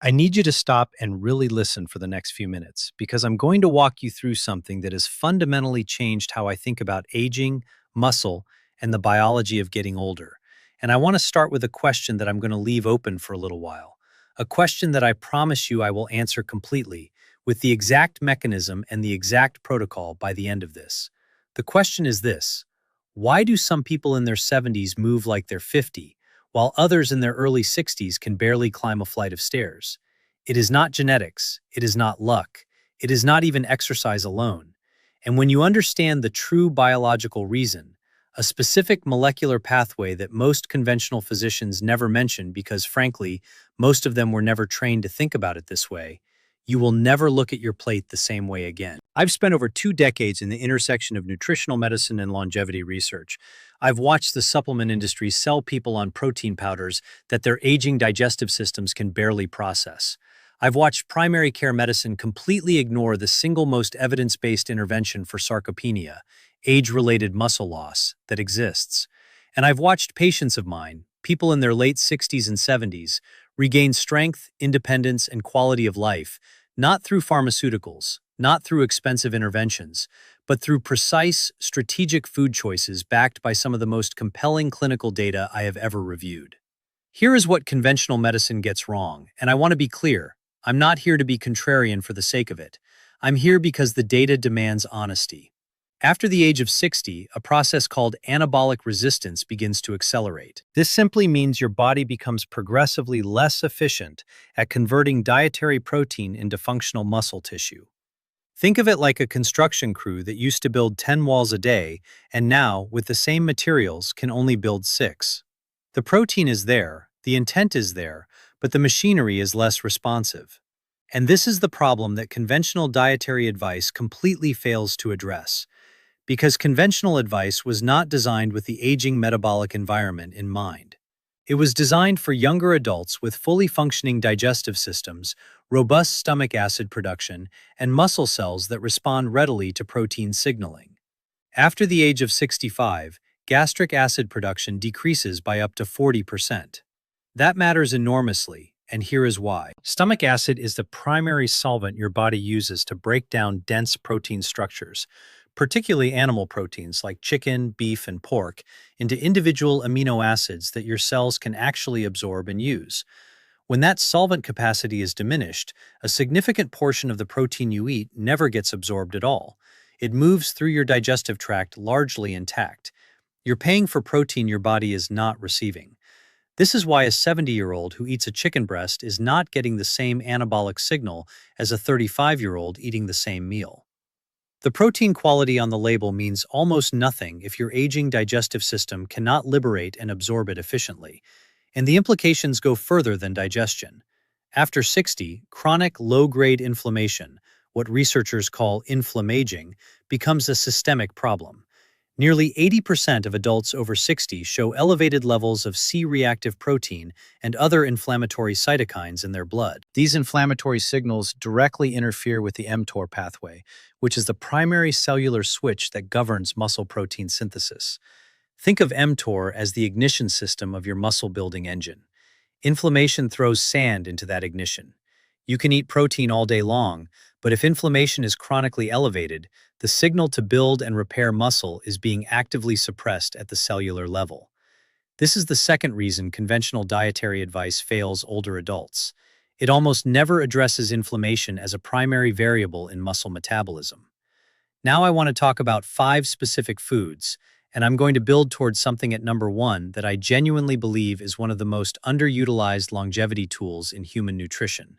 I need you to stop and really listen for the next few minutes because I'm going to walk you through something that has fundamentally changed how I think about aging, muscle, and the biology of getting older. And I want to start with a question that I'm going to leave open for a little while. A question that I promise you I will answer completely, with the exact mechanism and the exact protocol by the end of this. The question is this: why do some people in their 70s move like they're 50, while others in their early 60s can barely climb a flight of stairs? It is not genetics, it is not luck, it is not even exercise alone. And when you understand the true biological reason, a specific molecular pathway that most conventional physicians never mention because, frankly, most of them were never trained to think about it this way, you will never look at your plate the same way again. I've spent over 2 decades in the intersection of nutritional medicine and longevity research. I've watched the supplement industry sell people on protein powders that their aging digestive systems can barely process. I've watched primary care medicine completely ignore the single most evidence-based intervention for sarcopenia, age-related muscle loss, that exists. And I've watched patients of mine, people in their late 60s and 70s, regain strength, independence, and quality of life, not through pharmaceuticals, not through expensive interventions, but through precise, strategic food choices backed by some of the most compelling clinical data I have ever reviewed. Here is what conventional medicine gets wrong, and I want to be clear. I'm not here to be contrarian for the sake of it. I'm here because the data demands honesty. After the age of 60, a process called anabolic resistance begins to accelerate. This simply means your body becomes progressively less efficient at converting dietary protein into functional muscle tissue. Think of it like a construction crew that used to build 10 walls a day and now, with the same materials, can only build 6. The protein is there, the intent is there, but the machinery is less responsive. And this is the problem that conventional dietary advice completely fails to address, because conventional advice was not designed with the aging metabolic environment in mind. It was designed for younger adults with fully functioning digestive systems, robust stomach acid production, and muscle cells that respond readily to protein signaling. After the age of 65, gastric acid production decreases by up to 40%. That matters enormously, and here is why. Stomach acid is the primary solvent your body uses to break down dense protein structures, particularly animal proteins like chicken, beef, and pork, into individual amino acids that your cells can actually absorb and use. When that solvent capacity is diminished, a significant portion of the protein you eat never gets absorbed at all. It moves through your digestive tract largely intact. You're paying for protein your body is not receiving. This is why a 70-year-old who eats a chicken breast is not getting the same anabolic signal as a 35-year-old eating the same meal. The protein quality on the label means almost nothing if your aging digestive system cannot liberate and absorb it efficiently, and the implications go further than digestion. After 60, chronic low-grade inflammation, what researchers call inflammaging, becomes a systemic problem. Nearly 80% of adults over 60 show elevated levels of C-reactive protein and other inflammatory cytokines in their blood. These inflammatory signals directly interfere with the mTOR pathway, which is the primary cellular switch that governs muscle protein synthesis. Think of mTOR as the ignition system of your muscle-building engine. Inflammation throws sand into that ignition. You can eat protein all day long, but if inflammation is chronically elevated, the signal to build and repair muscle is being actively suppressed at the cellular level. This is the second reason conventional dietary advice fails older adults. It almost never addresses inflammation as a primary variable in muscle metabolism. Now I want to talk about 5 specific foods, and I'm going to build towards something at number 1 that I genuinely believe is one of the most underutilized longevity tools in human nutrition.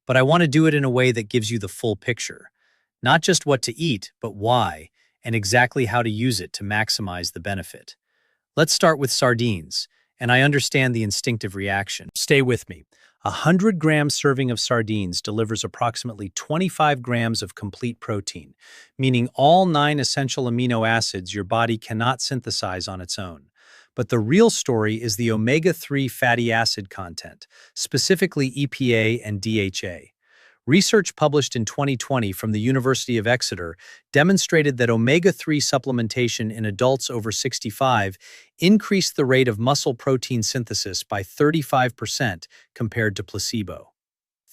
But I want to do it in a way that gives you the full picture. Not just what to eat, but why, and exactly how to use it to maximize the benefit. Let's start with sardines, and I understand the instinctive reaction. Stay with me. A 100-gram serving of sardines delivers approximately 25 grams of complete protein, meaning all 9 essential amino acids your body cannot synthesize on its own. But the real story is the omega-3 fatty acid content, specifically EPA and DHA. Research published in 2020 from the University of Exeter demonstrated that omega-3 supplementation in adults over 65 increased the rate of muscle protein synthesis by 35% compared to placebo.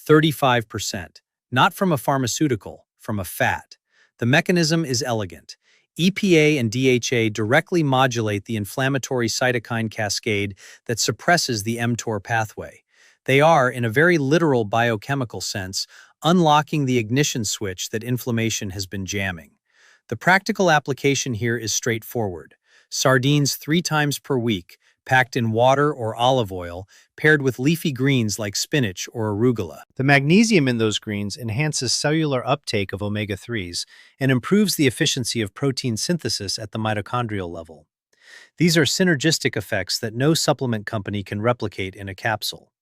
35%. Not from a pharmaceutical, from a fat. The mechanism is elegant. EPA and DHA directly modulate the inflammatory cytokine cascade that suppresses the mTOR pathway. They are, in a very literal biochemical sense, unlocking the ignition switch that inflammation has been jamming. The practical application here is straightforward. Sardines 3 times per week, packed in water or olive oil, paired with leafy greens like spinach or arugula. The magnesium in those greens enhances cellular uptake of omega-3s and improves the efficiency of protein synthesis at the mitochondrial level. These are synergistic effects that no supplement company can replicate in a capsule.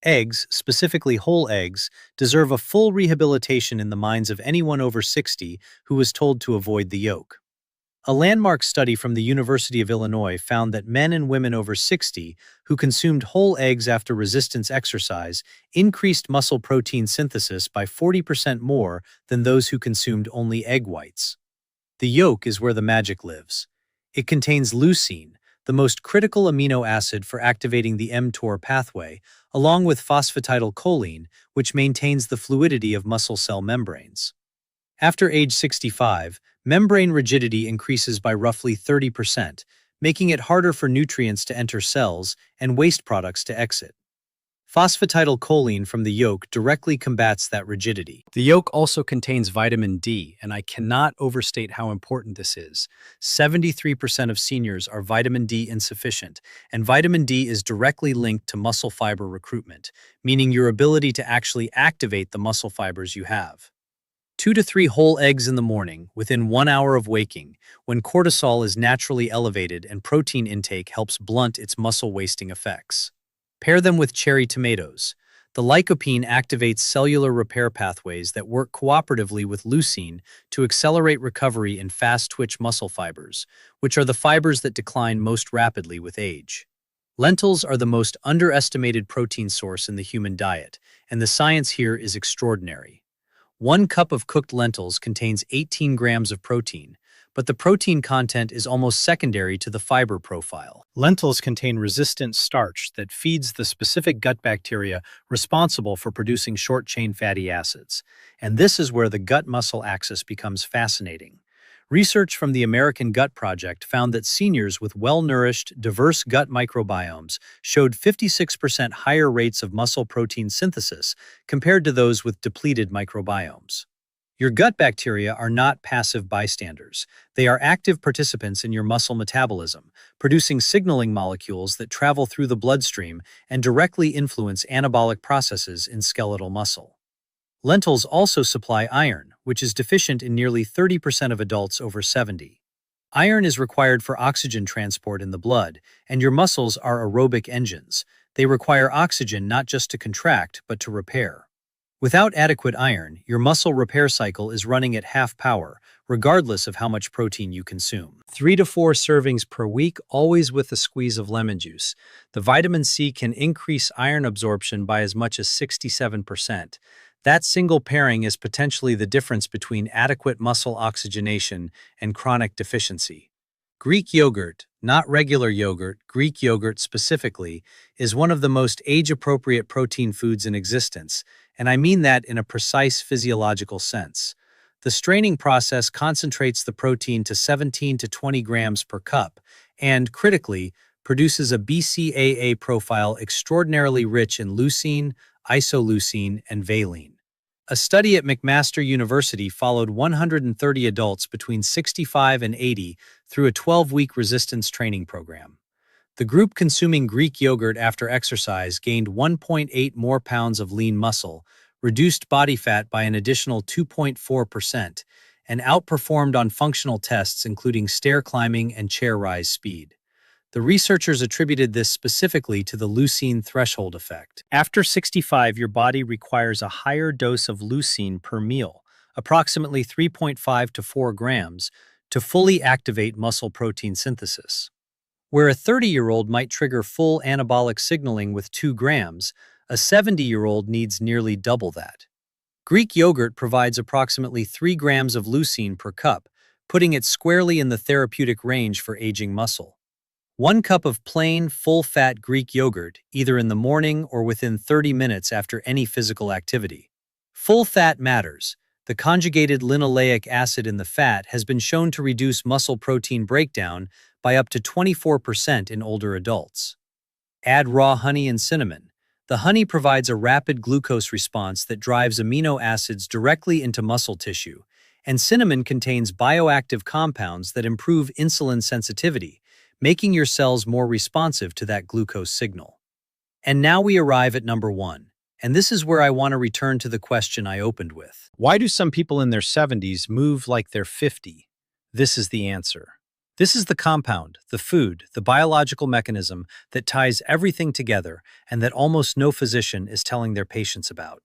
Eggs, specifically whole eggs, deserve a full rehabilitation in the minds of anyone over 60 who was told to avoid the yolk. A landmark study from the University of Illinois found that men and women over 60 who consumed whole eggs after resistance exercise increased muscle protein synthesis by 40% more than those who consumed only egg whites. The yolk is where the magic lives. It contains leucine, the most critical amino acid for activating the mTOR pathway, along with phosphatidylcholine, which maintains the fluidity of muscle cell membranes. After age 65, membrane rigidity increases by roughly 30%, making it harder for nutrients to enter cells and waste products to exit. Phosphatidylcholine from the yolk directly combats that rigidity. The yolk also contains vitamin D, and I cannot overstate how important this is. 73% of seniors are vitamin D insufficient, and vitamin D is directly linked to muscle fiber recruitment, meaning your ability to actually activate the muscle fibers you have. 2 to 3 whole eggs in the morning, within 1 hour of waking, when cortisol is naturally elevated and protein intake helps blunt its muscle-wasting effects. Pair them with cherry tomatoes. The lycopene activates cellular repair pathways that work cooperatively with leucine to accelerate recovery in fast-twitch muscle fibers, which are the fibers that decline most rapidly with age. Lentils are the most underestimated protein source in the human diet, and the science here is extraordinary. 1 cup of cooked lentils contains 18 grams of protein, but the protein content is almost secondary to the fiber profile. Lentils contain resistant starch that feeds the specific gut bacteria responsible for producing short-chain fatty acids, and this is where the gut-muscle axis becomes fascinating. Research from the American Gut Project found that seniors with well-nourished, diverse gut microbiomes showed 56% higher rates of muscle protein synthesis compared to those with depleted microbiomes. Your gut bacteria are not passive bystanders. They are active participants in your muscle metabolism, producing signaling molecules that travel through the bloodstream and directly influence anabolic processes in skeletal muscle. Lentils also supply iron, which is deficient in nearly 30% of adults over 70. Iron is required for oxygen transport in the blood, and your muscles are aerobic engines. They require oxygen not just to contract, but to repair. Without adequate iron, your muscle repair cycle is running at half power, regardless of how much protein you consume. 3 to 4 servings per week, always with a squeeze of lemon juice. The vitamin C can increase iron absorption by as much as 67%. That single pairing is potentially the difference between adequate muscle oxygenation and chronic deficiency. Greek yogurt, not regular yogurt, Greek yogurt specifically, is one of the most age-appropriate protein foods in existence, and I mean that in a precise physiological sense. The straining process concentrates the protein to 17 to 20 grams per cup and, critically, produces a BCAA profile extraordinarily rich in leucine, isoleucine, and valine. A study at McMaster University followed 130 adults between 65 and 80 through a 12-week resistance training program. The group consuming Greek yogurt after exercise gained 1.8 more pounds of lean muscle, reduced body fat by an additional 2.4%, and outperformed on functional tests including stair climbing and chair rise speed. The researchers attributed this specifically to the leucine threshold effect. After 65, your body requires a higher dose of leucine per meal, approximately 3.5 to 4 grams, to fully activate muscle protein synthesis. Where a 30-year-old might trigger full anabolic signaling with 2 grams, a 70-year-old needs nearly double that. Greek yogurt provides approximately 3 grams of leucine per cup, putting it squarely in the therapeutic range for aging muscle. 1 cup of plain, full-fat Greek yogurt, either in the morning or within 30 minutes after any physical activity. Full fat matters. The conjugated linoleic acid in the fat has been shown to reduce muscle protein breakdown by up to 24% in older adults. Add raw honey and cinnamon. The honey provides a rapid glucose response that drives amino acids directly into muscle tissue, and cinnamon contains bioactive compounds that improve insulin sensitivity, making your cells more responsive to that glucose signal. And now we arrive at number 1. And this is where I want to return to the question I opened with. Why do some people in their 70s move like they're 50? This is the answer. This is the compound, the food, the biological mechanism that ties everything together and that almost no physician is telling their patients about.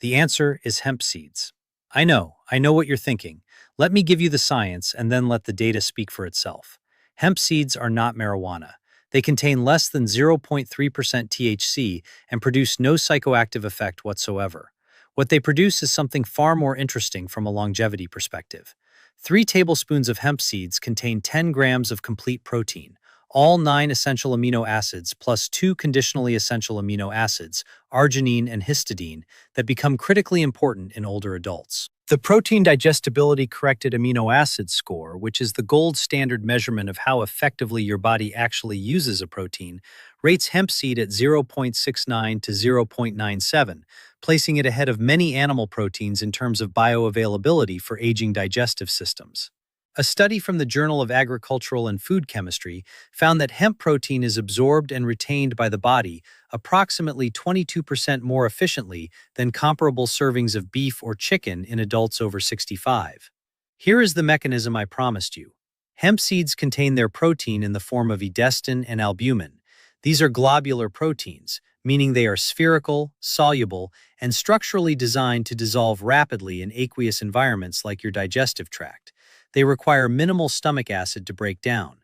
The answer is hemp seeds. I know what you're thinking. Let me give you the science and then let the data speak for itself. Hemp seeds are not marijuana. They contain less than 0.3% THC and produce no psychoactive effect whatsoever. What they produce is something far more interesting from a longevity perspective. 3 tablespoons of hemp seeds contain 10 grams of complete protein, all 9 essential amino acids plus 2 conditionally essential amino acids, arginine and histidine, that become critically important in older adults. The protein digestibility corrected amino acid score, which is the gold standard measurement of how effectively your body actually uses a protein, rates hemp seed at 0.69 to 0.97, placing it ahead of many animal proteins in terms of bioavailability for aging digestive systems. A study from the Journal of Agricultural and Food Chemistry found that hemp protein is absorbed and retained by the body approximately 22% more efficiently than comparable servings of beef or chicken in adults over 65. Here is the mechanism I promised you. Hemp seeds contain their protein in the form of edestin and albumin. These are globular proteins, meaning they are spherical, soluble, and structurally designed to dissolve rapidly in aqueous environments like your digestive tract. They require minimal stomach acid to break down.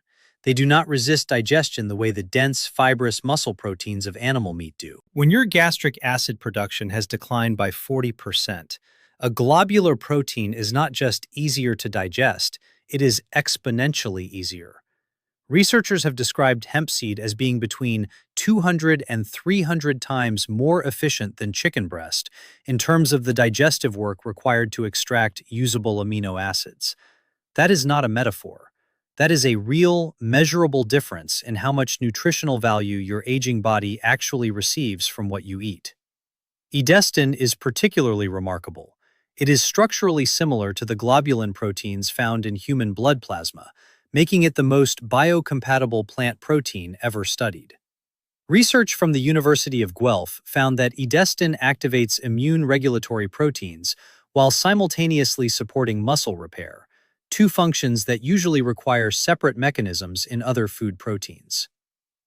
They do not resist digestion the way the dense, fibrous muscle proteins of animal meat do. When your gastric acid production has declined by 40%, a globular protein is not just easier to digest, it is exponentially easier. Researchers have described hemp seed as being between 200 and 300 times more efficient than chicken breast in terms of the digestive work required to extract usable amino acids. That is not a metaphor. That is a real, measurable difference in how much nutritional value your aging body actually receives from what you eat. Edestin is particularly remarkable. It is structurally similar to the globulin proteins found in human blood plasma, making it the most biocompatible plant protein ever studied. Research from the University of Guelph found that edestin activates immune regulatory proteins while simultaneously supporting muscle repair, 2 functions that usually require separate mechanisms in other food proteins.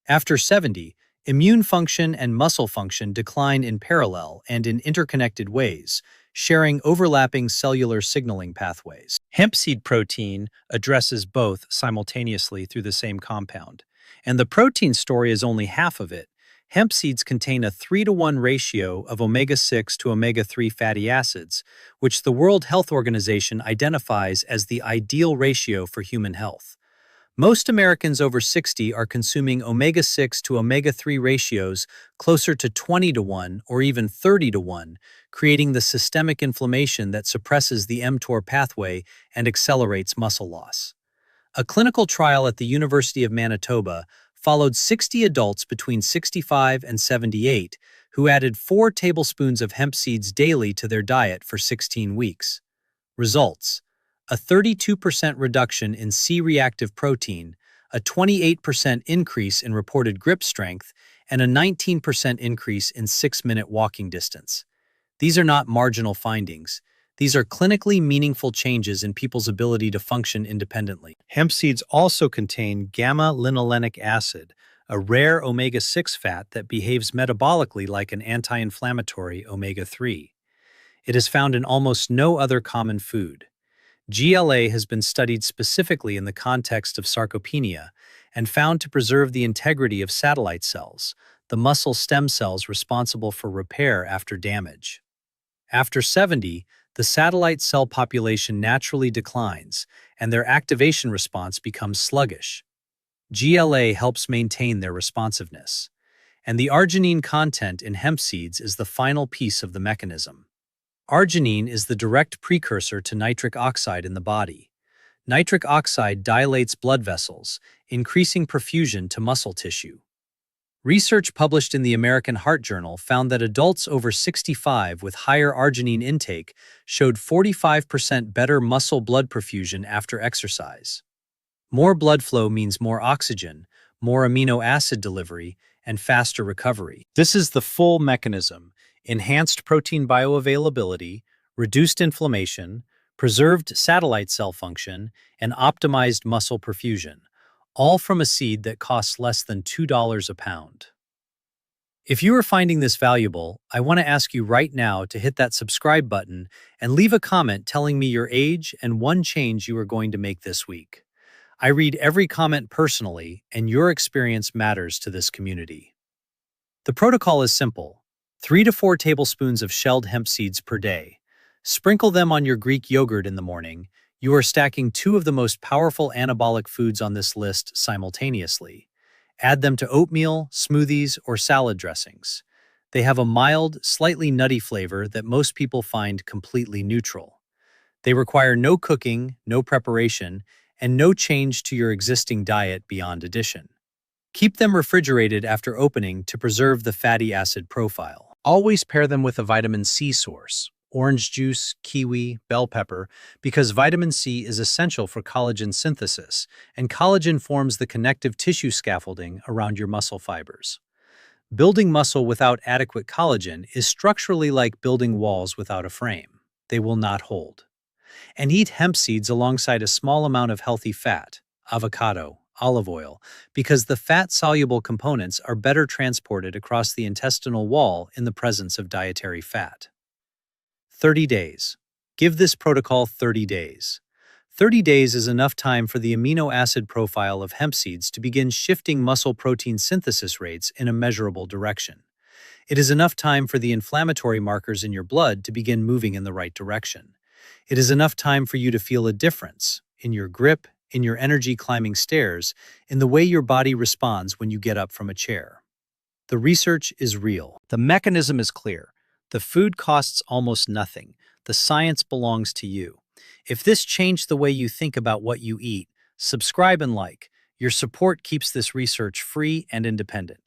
After 70, immune function and muscle function decline in parallel and in interconnected ways, sharing overlapping cellular signaling pathways. Hemp seed protein addresses both simultaneously through the same compound. And the protein story is only half of it. Hemp seeds contain a 3-to-1 ratio of omega-6 to omega-3 fatty acids, which the World Health Organization identifies as the ideal ratio for human health. Most Americans over 60 are consuming omega-6 to omega-3 ratios closer to 20-to-1 or even 30-to-1, creating the systemic inflammation that suppresses the mTOR pathway and accelerates muscle loss. A clinical trial at the University of Manitoba followed 60 adults between 65 and 78 who added 4 tablespoons of hemp seeds daily to their diet for 16 weeks. Results: a 32% reduction in C-reactive protein, a 28% increase in reported grip strength, and a 19% increase in 6-minute walking distance. These are not marginal findings. These are clinically meaningful changes in people's ability to function independently. Hemp seeds also contain gamma-linolenic acid, a rare omega-6 fat that behaves metabolically like an anti-inflammatory omega-3. It is found in almost no other common food. GLA has been studied specifically in the context of sarcopenia and found to preserve the integrity of satellite cells, the muscle stem cells responsible for repair after damage. After 70, the satellite cell population naturally declines, and their activation response becomes sluggish. GLA helps maintain their responsiveness. And the arginine content in hemp seeds is the final piece of the mechanism. Arginine is the direct precursor to nitric oxide in the body. Nitric oxide dilates blood vessels, increasing perfusion to muscle tissue. Research published in the American Heart Journal found that adults over 65 with higher arginine intake showed 45% better muscle blood perfusion after exercise. More blood flow means more oxygen, more amino acid delivery, and faster recovery. This is the full mechanism: enhanced protein bioavailability, reduced inflammation, preserved satellite cell function, and optimized muscle perfusion, all from a seed that costs less than $2 a pound. If you are finding this valuable, I want to ask you right now to hit that subscribe button and leave a comment telling me your age and one change you are going to make this week. I read every comment personally, and your experience matters to this community. The protocol is simple: 3 to 4 tablespoons of shelled hemp seeds per day. Sprinkle them on your Greek yogurt in the morning. You are stacking two of the most powerful anabolic foods on this list simultaneously. Add them to oatmeal, smoothies, or salad dressings. They have a mild, slightly nutty flavor that most people find completely neutral. They require no cooking, no preparation, and no change to your existing diet beyond addition. Keep them refrigerated after opening to preserve the fatty acid profile. Always pair them with a vitamin C source: orange juice, kiwi, bell pepper, because vitamin C is essential for collagen synthesis, and collagen forms the connective tissue scaffolding around your muscle fibers. Building muscle without adequate collagen is structurally like building walls without a frame. They will not hold. And eat hemp seeds alongside a small amount of healthy fat, avocado, olive oil, because the fat-soluble components are better transported across the intestinal wall in the presence of dietary fat. 30 days. Give this protocol 30 days. 30 days is enough time for the amino acid profile of hemp seeds to begin shifting muscle protein synthesis rates in a measurable direction. It is enough time for the inflammatory markers in your blood to begin moving in the right direction. It is enough time for you to feel a difference in your grip, in your energy climbing stairs, in the way your body responds when you get up from a chair. The research is real. The mechanism is clear. The food costs almost nothing. The science belongs to you. If this changed the way you think about what you eat, subscribe and like. Your support keeps this research free and independent.